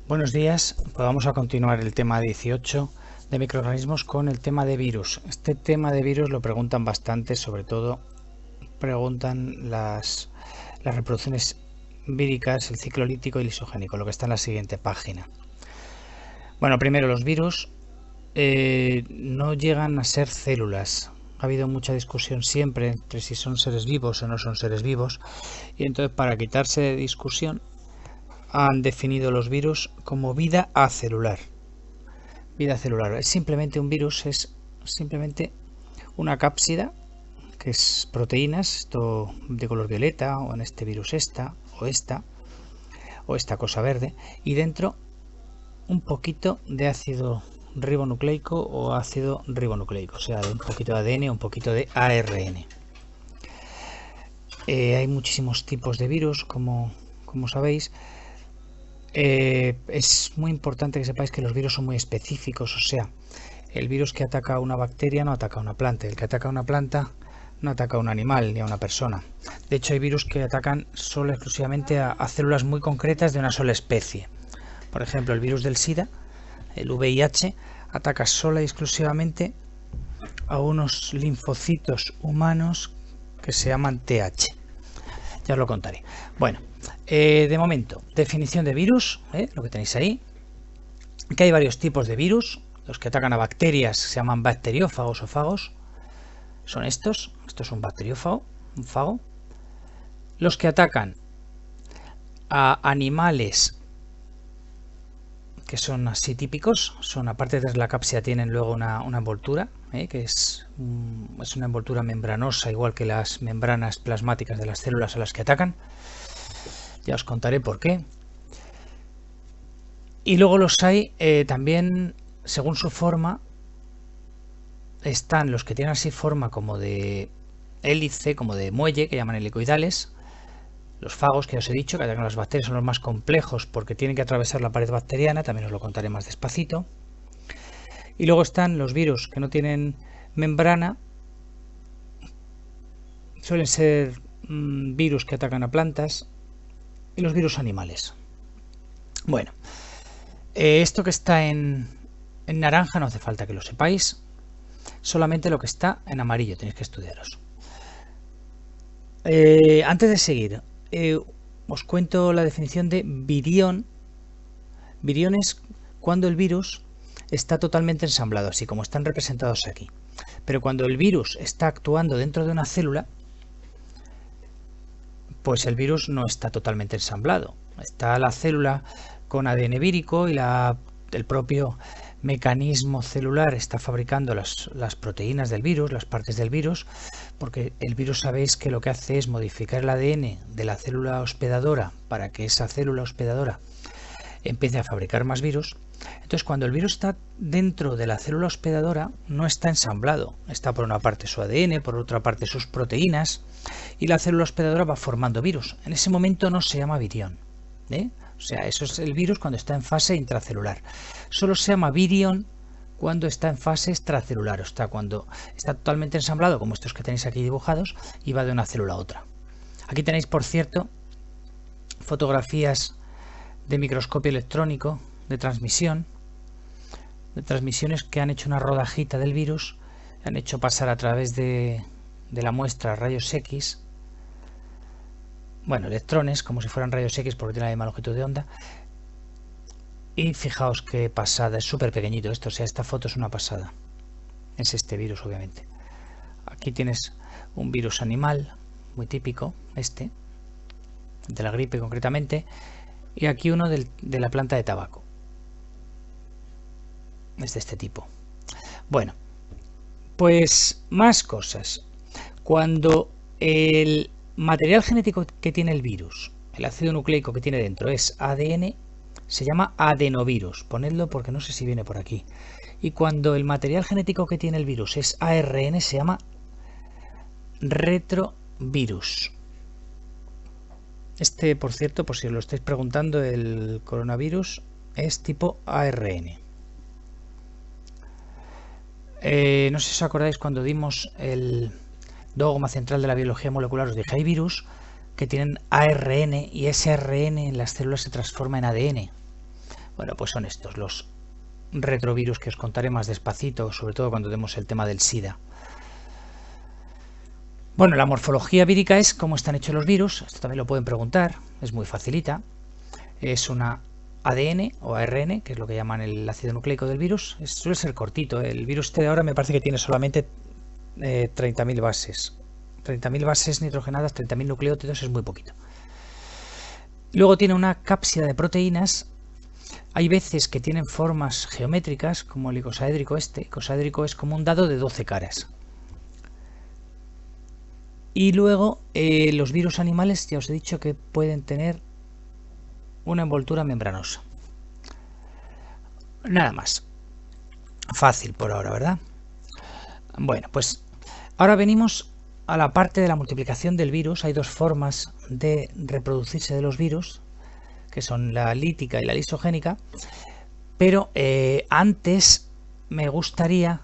Buenos días, pues vamos a continuar el tema 18 de microorganismos con el tema de virus. Este tema de virus lo preguntan bastante, sobre todo preguntan las reproducciones víricas, el ciclo lítico y lisogénico, lo que está en la siguiente página. Bueno, primero los virus no llegan a ser células. Ha habido mucha discusión siempre entre si son seres vivos o no son seres vivos, y entonces para quitarse de discusión han definido los virus como vida acelular. Vida celular es simplemente un virus, es simplemente una cápsida que es proteínas, esto de color violeta, o en este virus esta o esta cosa verde, y dentro un poquito de ácido ribonucleico o ácido ribonucleico, o sea, un poquito de ADN o un poquito de ARN. Hay muchísimos tipos de virus, como sabéis. Es muy importante que sepáis que los virus son muy específicos, o sea, el virus que ataca a una bacteria no ataca a una planta, el que ataca a una planta no ataca a un animal ni a una persona. De hecho, hay virus que atacan solo exclusivamente a células muy concretas de una sola especie. Por ejemplo, el virus del SIDA, el VIH, ataca sola y exclusivamente a unos linfocitos humanos que se llaman TH. Ya os lo contaré. Bueno, de momento, definición de virus, lo que tenéis ahí. Que hay varios tipos de virus. Los que atacan a bacterias se llaman bacteriófagos o fagos. Son estos. Esto es un bacteriófago, un fago. Los que atacan a animales que son así típicos, son, aparte de la cápsida, tienen luego una envoltura, que es una envoltura membranosa, igual que las membranas plasmáticas de las células a las que atacan. Ya os contaré por qué. Y luego los hay también, según su forma, están los que tienen así forma como de hélice, como de muelle, que llaman helicoidales. Los fagos, que os he dicho, que atacan a las bacterias, son los más complejos porque tienen que atravesar la pared bacteriana, también os lo contaré más despacito. Y luego están los virus que no tienen membrana, suelen ser virus que atacan a plantas, y los virus animales. Bueno, esto que está en naranja no hace falta que lo sepáis, solamente lo que está en amarillo tenéis que estudiaros. Antes de seguir, os cuento la definición de virión. Virión es cuando el virus está totalmente ensamblado, así como están representados aquí. Pero cuando el virus está actuando dentro de una célula, pues el virus no está totalmente ensamblado. Está la célula con ADN vírico y el propio mecanismo celular está fabricando las proteínas del virus, las partes del virus, porque el virus, sabéis que lo que hace es modificar el ADN de la célula hospedadora para que esa célula hospedadora empiece a fabricar más virus. Entonces, cuando el virus está dentro de la célula hospedadora, no está ensamblado. Está por una parte su ADN, por otra parte sus proteínas, y la célula hospedadora va formando virus. En ese momento no se llama virión, o sea, eso es el virus cuando está en fase intracelular. Solo se llama virión cuando está en fase extracelular, o sea, cuando está totalmente ensamblado, como estos que tenéis aquí dibujados, y va de una célula a otra. Aquí tenéis, por cierto, fotografías de microscopio electrónico de transmisiones que han hecho una rodajita del virus, han hecho pasar a través de la muestra rayos X, bueno, electrones, como si fueran rayos X porque tiene la misma longitud de onda. Y fijaos qué pasada, es súper pequeñito esto, o sea, esta foto es una pasada. Es este virus, obviamente. Aquí tienes un virus animal, muy típico, de la gripe concretamente, y aquí uno de la planta de tabaco. Es de este tipo. Bueno, pues más cosas. Cuando el material genético que tiene el virus, el ácido nucleico que tiene dentro, es ADN, se llama adenovirus. Ponedlo porque no sé si viene por aquí. Y cuando el material genético que tiene el virus es ARN, se llama retrovirus. Por cierto, por si os lo estáis preguntando, el coronavirus es tipo ARN. No sé si os acordáis cuando dimos el dogma central de la biología molecular, os dije, hay virus que tienen ARN y ese ARN en las células se transforma en ADN. Bueno, pues son estos, los retrovirus, que os contaré más despacito, sobre todo cuando demos el tema del SIDA. Bueno, la morfología vírica es cómo están hechos los virus. Esto también lo pueden preguntar, es muy facilita. Es una ADN o ARN, que es lo que llaman el ácido nucleico del virus. Suele ser cortito. El virus de ahora me parece que tiene solamente 30.000 bases. 30.000 bases nitrogenadas, 30.000 nucleótidos, es muy poquito. Luego tiene una cápsida de proteínas. Hay veces que tienen formas geométricas, como el icosaédrico este. El icosaédrico es como un dado de 12 caras. Y luego los virus animales, ya os he dicho que pueden tener una envoltura membranosa. Nada más. Fácil por ahora, ¿verdad? Bueno, pues ahora venimos a la parte de la multiplicación del virus. Hay dos formas de reproducirse de los virus, que son la lítica y la lisogénica. Pero antes me gustaría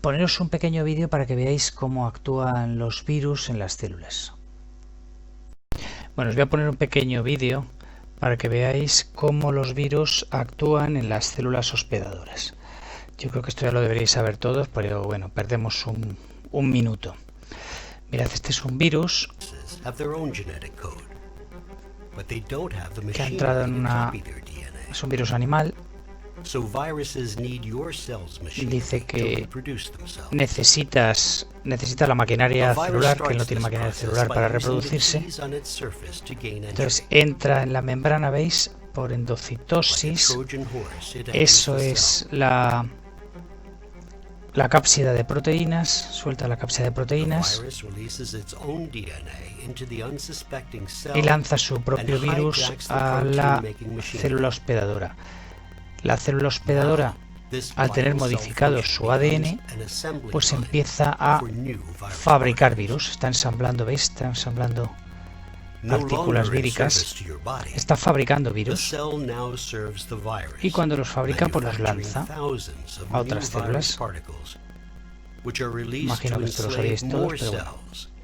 poneros un pequeño vídeo para que veáis cómo actúan los virus en las células. Bueno, os voy a poner un pequeño vídeo para que veáis cómo los virus actúan en las células hospedadoras. Yo creo que esto ya lo deberíais saber todos, pero bueno, perdemos un minuto. Mirad, este es un virus que ha entrado en es un virus animal. Dice que necesita la maquinaria celular, que él no tiene maquinaria celular para reproducirse. Entonces entra en la membrana, ¿veis? Por endocitosis. Eso es la cápsida de proteínas. Suelta la cápsida de proteínas y lanza su propio virus a la célula hospedadora. La célula hospedadora, al tener modificado su ADN, pues empieza a fabricar virus. Está ensamblando, ¿veis? Está ensamblando partículas víricas. Está fabricando virus. Y cuando los fabrica, pues los lanza a otras células. Imagino que esto lo sabéis todos, pero bueno,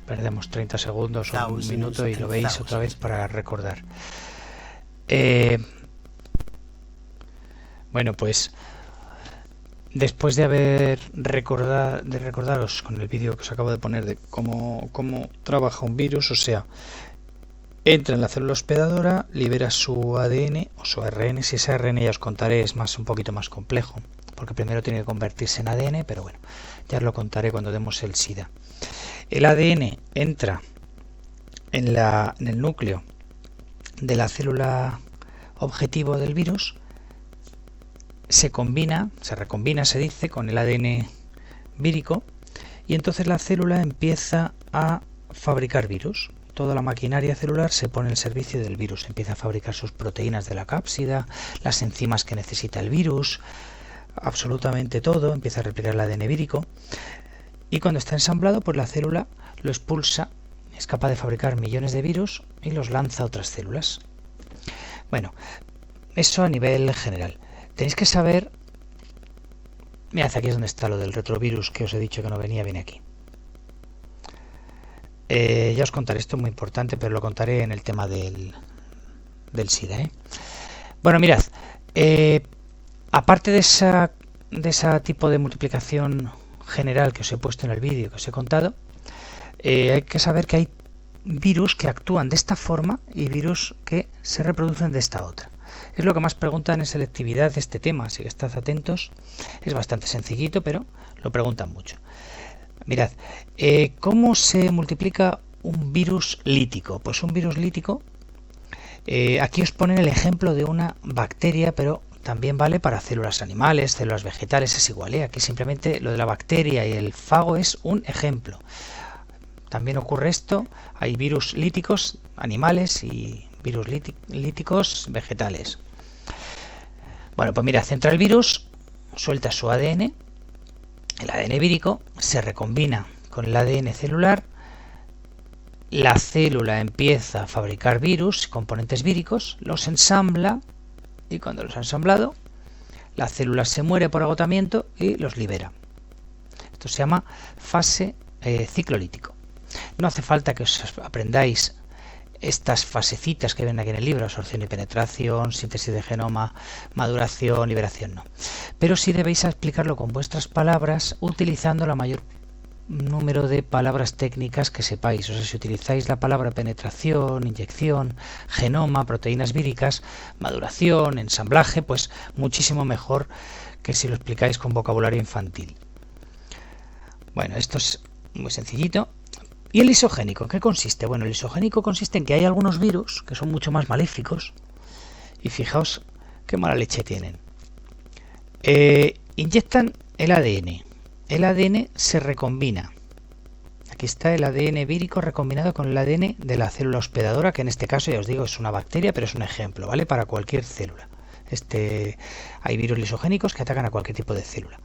perdemos 30 segundos o un minuto y lo veis otra vez para recordar. Bueno, pues después de recordaros con el vídeo que os acabo de poner de cómo trabaja un virus, o sea, entra en la célula hospedadora, libera su ADN o su ARN. Si ese ARN ya os contaré, es un poquito más complejo, porque primero tiene que convertirse en ADN, pero bueno, ya os lo contaré cuando demos el SIDA. El ADN entra en el núcleo de la célula objetivo del virus. Se recombina, se dice, con el ADN vírico, y entonces la célula empieza a fabricar virus. Toda la maquinaria celular se pone al servicio del virus. Empieza a fabricar sus proteínas de la cápsida, las enzimas que necesita el virus, absolutamente todo. Empieza a replicar el ADN vírico. Y cuando está ensamblado, pues la célula lo expulsa, es capaz de fabricar millones de virus y los lanza a otras células. Bueno, eso a nivel general. Tenéis que saber, mirad, aquí es donde está lo del retrovirus que os he dicho que no venía, viene aquí. Ya os contaré, esto es muy importante, pero lo contaré en el tema del SIDA. Bueno, mirad, aparte de ese tipo de multiplicación general que os he puesto en el vídeo que os he contado, hay que saber que hay virus que actúan de esta forma y virus que se reproducen de esta otra. Es lo que más preguntan en selectividad de este tema, así que estad atentos. Es bastante sencillito, pero lo preguntan mucho. Mirad, ¿cómo se multiplica un virus lítico? Pues un virus lítico, aquí os ponen el ejemplo de una bacteria, pero también vale para células animales, células vegetales, es igual. Aquí simplemente lo de la bacteria y el fago es un ejemplo. También ocurre esto, hay virus líticos animales y virus líticos vegetales. Bueno, pues mira, entra el virus, suelta su ADN, el ADN vírico, se recombina con el ADN celular, la célula empieza a fabricar virus, componentes víricos, los ensambla y cuando los ha ensamblado, la célula se muere por agotamiento y los libera. Esto se llama fase ciclo lítico. No hace falta que os aprendáis estas fasecitas que ven aquí en el libro, absorción y penetración, síntesis de genoma, maduración, liberación, no. Pero sí debéis explicarlo con vuestras palabras, utilizando la mayor número de palabras técnicas que sepáis. O sea, si utilizáis la palabra penetración, inyección, genoma, proteínas víricas, maduración, ensamblaje, pues muchísimo mejor que si lo explicáis con vocabulario infantil. Bueno, esto es muy sencillito. ¿Y el lisogénico? ¿En qué consiste? Bueno, el lisogénico consiste en que hay algunos virus que son mucho más maléficos y fijaos qué mala leche tienen. Inyectan el ADN. El ADN se recombina. Aquí está el ADN vírico recombinado con el ADN de la célula hospedadora, que en este caso ya os digo es una bacteria, pero es un ejemplo, ¿vale? Para cualquier célula. Hay virus lisogénicos que atacan a cualquier tipo de célula.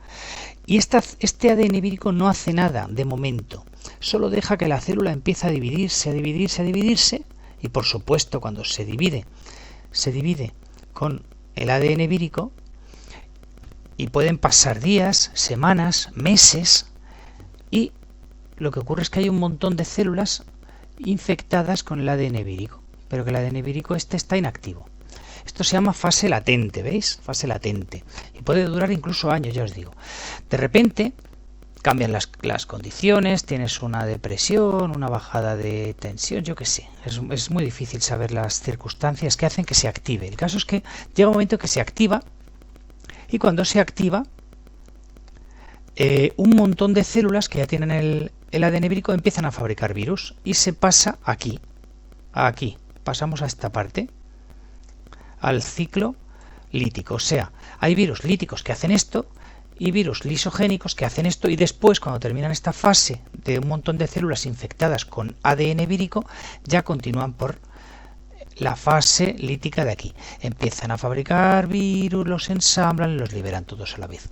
Y este ADN vírico no hace nada de momento, solo deja que la célula empiece a dividirse, y por supuesto cuando se divide con el ADN vírico, y pueden pasar días, semanas, meses, y lo que ocurre es que hay un montón de células infectadas con el ADN vírico, pero que el ADN vírico está inactivo. Esto se llama fase latente, ¿veis? Fase latente. Y puede durar incluso años, ya os digo. De repente cambian las condiciones, tienes una depresión, una bajada de tensión, yo qué sé. Es muy difícil saber las circunstancias que hacen que se active. El caso es que llega un momento que se activa, y cuando se activa, un montón de células que ya tienen el ADN vírico empiezan a fabricar virus, y se pasa aquí. Pasamos a esta parte, al ciclo lítico. O sea, hay virus líticos que hacen esto y virus lisogénicos que hacen esto, y después, cuando terminan esta fase de un montón de células infectadas con ADN vírico, ya continúan por la fase lítica de aquí. Empiezan a fabricar virus, los ensamblan y los liberan todos a la vez.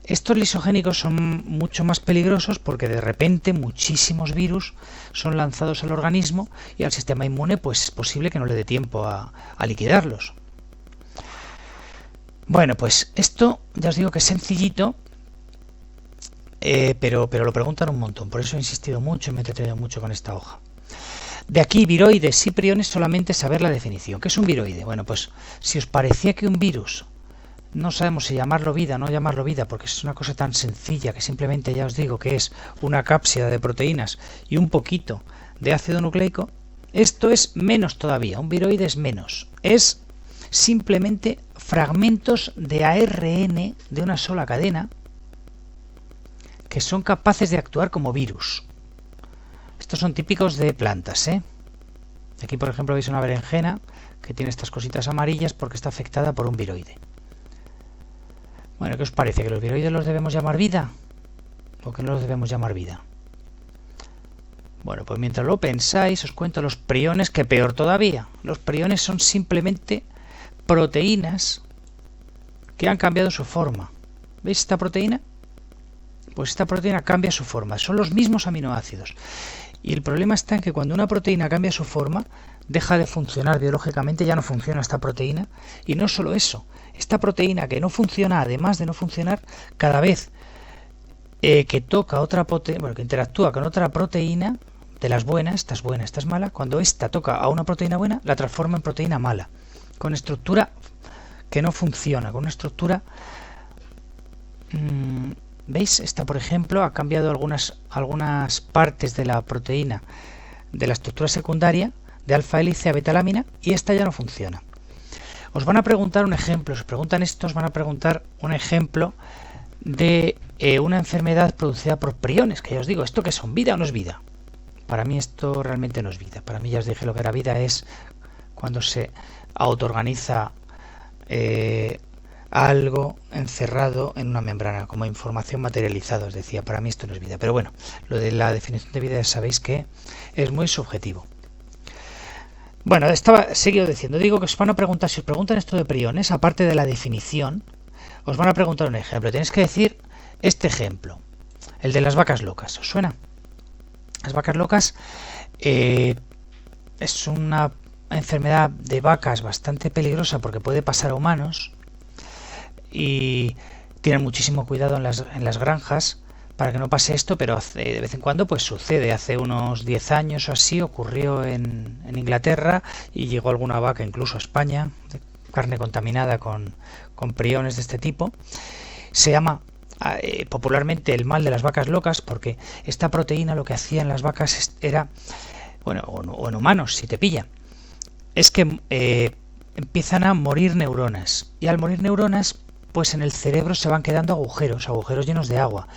Estos lisogénicos son mucho más peligrosos porque de repente muchísimos virus son lanzados al organismo y al sistema inmune pues es posible que no le dé tiempo a liquidarlos. Bueno, pues esto ya os digo que es sencillito, pero lo preguntan un montón, por eso he insistido mucho y me he entretenido mucho con esta hoja. De aquí, viroides y priones, solamente saber la definición. ¿Qué es un viroide? Bueno, pues si os parecía que un virus, no sabemos si llamarlo vida o no llamarlo vida, porque es una cosa tan sencilla que simplemente ya os digo que es una cápsida de proteínas y un poquito de ácido nucleico, esto es menos todavía. Un viroide es menos. Es simplemente fragmentos de ARN de una sola cadena que son capaces de actuar como virus. Estos son típicos de plantas, ¿eh? Aquí, por ejemplo, veis una berenjena que tiene estas cositas amarillas porque está afectada por un viroide. Bueno, ¿qué os parece? ¿Que los viroides los debemos llamar vida? ¿O que no los debemos llamar vida? Bueno, pues mientras lo pensáis, os cuento los priones, que peor todavía. Los priones son simplemente proteínas que han cambiado su forma. ¿Veis esta proteína? Pues esta proteína cambia su forma. Son los mismos aminoácidos. Y el problema está en que cuando una proteína cambia su forma, deja de funcionar biológicamente, ya no funciona esta proteína. Y no solo eso, esta proteína que no funciona, además de no funcionar, cada vez que toca otra proteína, bueno, que interactúa con otra proteína, de las buenas, esta es buena, esta es mala, cuando esta toca a una proteína buena, la transforma en proteína mala, con estructura que no funciona, con una estructura... ¿Veis? Esta, por ejemplo, ha cambiado algunas partes de la proteína de la estructura secundaria de alfa hélice a beta lámina, y esta ya no funciona. Os van a preguntar un ejemplo, os preguntan esto, os van a preguntar un ejemplo de una enfermedad producida por priones, que ya os digo, ¿esto qué son? ¿Vida o no es vida? Para mí esto realmente no es vida. Para mí ya os dije lo que era vida es cuando se autoorganiza algo encerrado en una membrana, como información materializada, os decía. Para mí esto no es vida. Pero bueno, lo de la definición de vida ya sabéis que es muy subjetivo. Bueno, seguido diciendo, digo que os van a preguntar, si os preguntan esto de priones, aparte de la definición, os van a preguntar un ejemplo. Tenéis que decir este ejemplo, el de las vacas locas. ¿Os suena? Las vacas locas es una enfermedad de vacas bastante peligrosa porque puede pasar a humanos y tienen muchísimo cuidado en las granjas para que no pase esto, pero de vez en cuando pues sucede. Hace unos 10 años o así ocurrió en Inglaterra y llegó alguna vaca incluso a España, carne contaminada con priones de este tipo. Se llama popularmente el mal de las vacas locas, porque esta proteína lo que hacía en las vacas era, bueno, o en humanos, si te pilla, es que empiezan a morir neuronas, y al morir neuronas, pues en el cerebro se van quedando agujeros llenos de agua,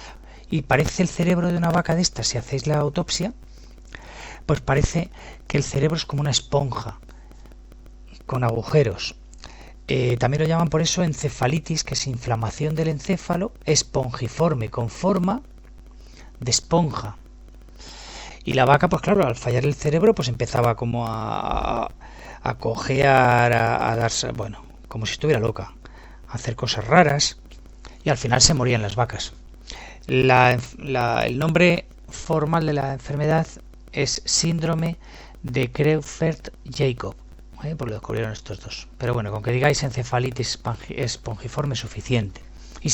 y parece el cerebro de una vaca de estas, si hacéis la autopsia, pues parece que el cerebro es como una esponja, con agujeros. También lo llaman por eso encefalitis, que es inflamación del encéfalo espongiforme, con forma de esponja. Y la vaca, pues claro, al fallar el cerebro, pues empezaba como a cojear, a darse, bueno, como si estuviera loca, a hacer cosas raras, y al final se morían las vacas. El nombre formal de la enfermedad es síndrome de Creutzfeldt-Jakob, pues lo descubrieron estos dos. Pero bueno, con que digáis encefalitis espongiforme es suficiente. Y si